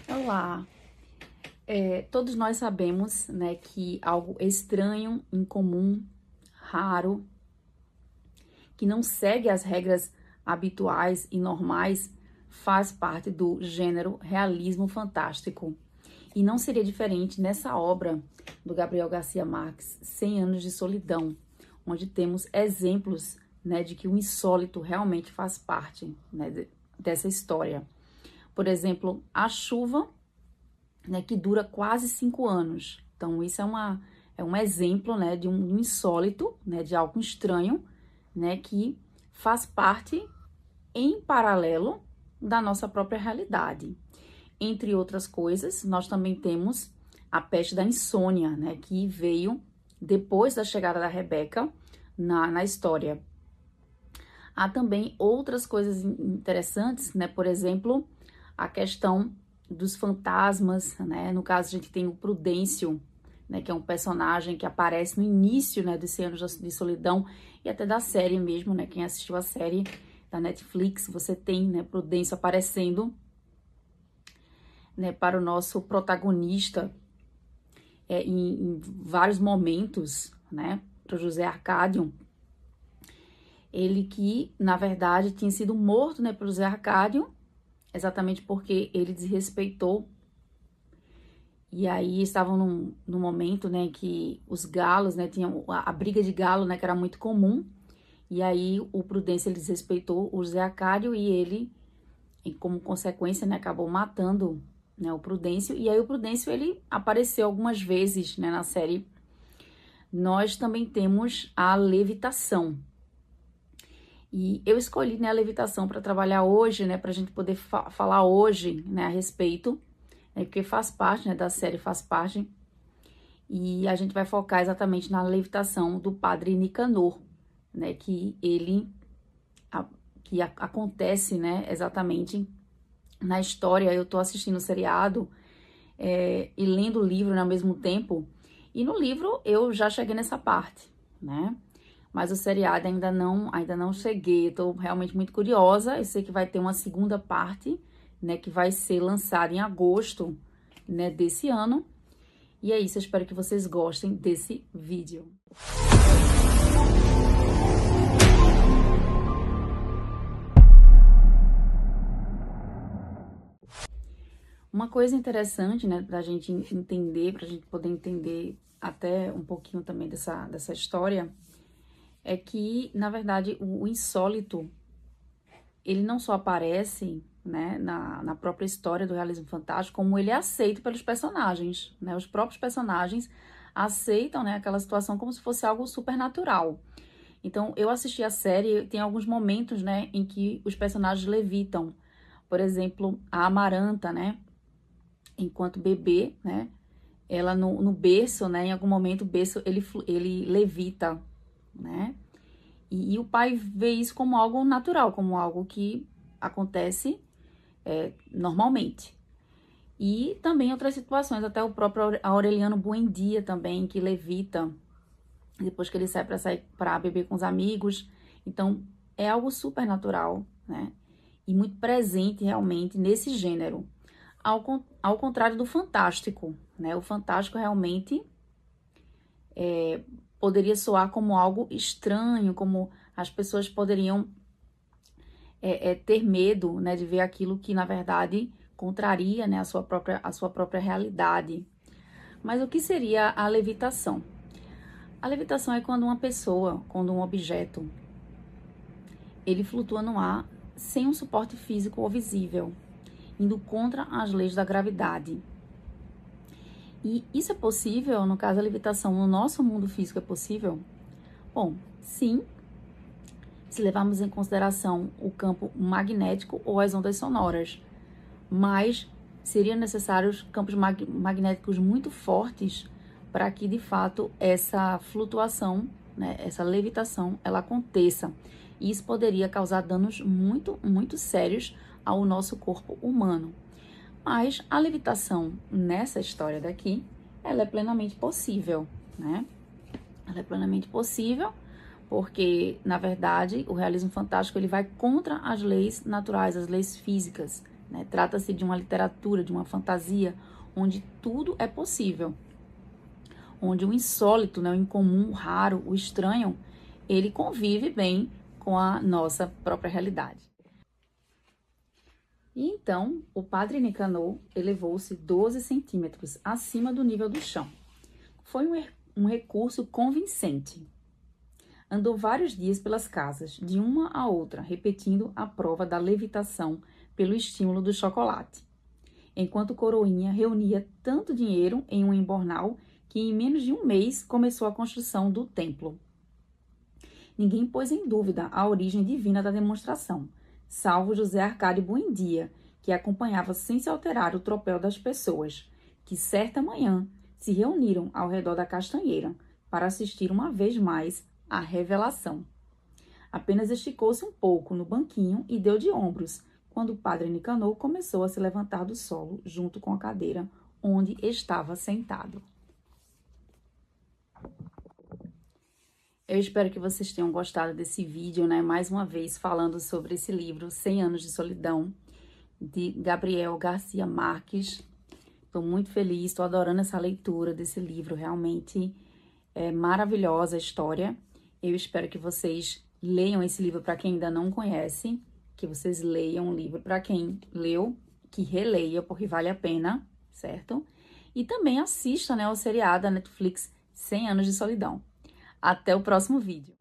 Olá! Todos nós sabemos, né, que algo estranho, incomum, raro, que não segue as regras habituais e normais, faz parte do gênero realismo fantástico. E não seria diferente nessa obra do Gabriel Garcia Marques, 100 Anos de Solidão, onde temos exemplos, né, de que o insólito realmente faz parte, né, dessa história. Por exemplo, A Chuva, né, que dura quase 5 anos. Então, isso é um exemplo, né, de um insólito, né, de algo estranho, né, que faz parte em paralelo da nossa própria realidade. Entre outras coisas, nós também temos a peste da insônia, né, que veio depois da chegada da Rebeca na história. Há também outras coisas interessantes, né, por exemplo, a questão dos fantasmas, né? No caso, a gente tem o Prudêncio, né? Que é um personagem que aparece no início, né? Dos 100 Anos de Solidão e até da série mesmo, né? Quem assistiu a série da Netflix, você tem, né? Prudêncio aparecendo, né? Para o nosso protagonista em vários momentos, né? Para o José Arcádio. Ele que, na verdade, tinha sido morto, né? Pelo José Arcádio, exatamente porque ele desrespeitou. E aí estavam num momento, né, que os galos, né, tinham a briga de galo, né, que era muito comum. E aí o Prudêncio, ele desrespeitou o José Arcádio e ele, e como consequência, né, acabou matando, né, o Prudêncio. E aí o Prudêncio, ele apareceu algumas vezes, né, na série. Nós também temos a levitação. E eu escolhi, né, a levitação para trabalhar hoje, né, para a gente poder falar hoje, né, a respeito, né, porque faz parte, né, da série, faz parte. E a gente vai focar exatamente na levitação do padre Nicanor, né, que acontece, né, exatamente na história. Eu tô assistindo o seriado e lendo o livro, né, ao mesmo tempo. E no livro eu já cheguei nessa parte, né? Mas o seriado ainda não cheguei. Eu tô realmente muito curiosa. Eu sei que vai ter uma segunda parte, né, que vai ser lançada em agosto, né, desse ano. E é isso, eu espero que vocês gostem desse vídeo. Uma coisa interessante, né, pra gente entender, pra gente poder entender até um pouquinho também dessa história, é que, na verdade, o insólito, ele não só aparece, né, na própria história do realismo fantástico, como ele é aceito pelos personagens, né? Os próprios personagens aceitam, né, aquela situação como se fosse algo supernatural. Então, eu assisti a série, tem alguns momentos, né, em que os personagens levitam. Por exemplo, a Amaranta, né, enquanto bebê, né, ela no berço, né, em algum momento o berço, ele levita, né, e o pai vê isso como algo natural, como algo que acontece normalmente. E também outras situações, até o próprio Aureliano Buendia também, que levita, depois que ele sai para beber com os amigos. Então, é algo super natural, né? E muito presente realmente nesse gênero. Ao contrário do fantástico, né? O fantástico realmente poderia soar como algo estranho, como as pessoas poderiam ter medo, né, de ver aquilo que, na verdade, contraria, né, a sua própria realidade. Mas o que seria a levitação? A levitação é quando uma pessoa, quando um objeto, ele flutua no ar sem um suporte físico ou visível, indo contra as leis da gravidade. E isso é possível, no caso, a levitação no nosso mundo físico é possível? Bom, sim, se levarmos em consideração o campo magnético ou as ondas sonoras. Mas seriam necessários campos magnéticos muito fortes para que, de fato, essa flutuação, né, essa levitação, ela aconteça. E isso poderia causar danos muito, muito sérios ao nosso corpo humano. Mas a levitação nessa história daqui, ela é plenamente possível, né? Ela é plenamente possível porque, na verdade, o realismo fantástico ele vai contra as leis naturais, as leis físicas, né? Trata-se de uma literatura, de uma fantasia, onde tudo é possível. Onde o insólito, né, o incomum, o raro, o estranho, ele convive bem com a nossa própria realidade. E então, o padre Nicanor elevou-se 12 centímetros acima do nível do chão. Foi um recurso convincente. Andou vários dias pelas casas, de uma a outra, repetindo a prova da levitação pelo estímulo do chocolate. Enquanto Coroinha reunia tanto dinheiro em um embornal que em menos de um mês começou a construção do templo. Ninguém pôs em dúvida a origem divina da demonstração, salvo José Arcádio Buendia, que acompanhava sem se alterar o tropel das pessoas, que certa manhã se reuniram ao redor da castanheira para assistir uma vez mais à revelação. Apenas esticou-se um pouco no banquinho e deu de ombros, quando o padre Nicanor começou a se levantar do solo junto com a cadeira onde estava sentado. Eu espero que vocês tenham gostado desse vídeo, né? Mais uma vez falando sobre esse livro, 100 Anos de Solidão, de Gabriel Garcia Marques. Estou muito feliz, estou adorando essa leitura desse livro, realmente é maravilhosa a história. Eu espero que vocês leiam esse livro para quem ainda não conhece, que vocês leiam o livro para quem leu, que releia, porque vale a pena, certo? E também assista, né, ao seriado da Netflix 100 Anos de Solidão. Até o próximo vídeo.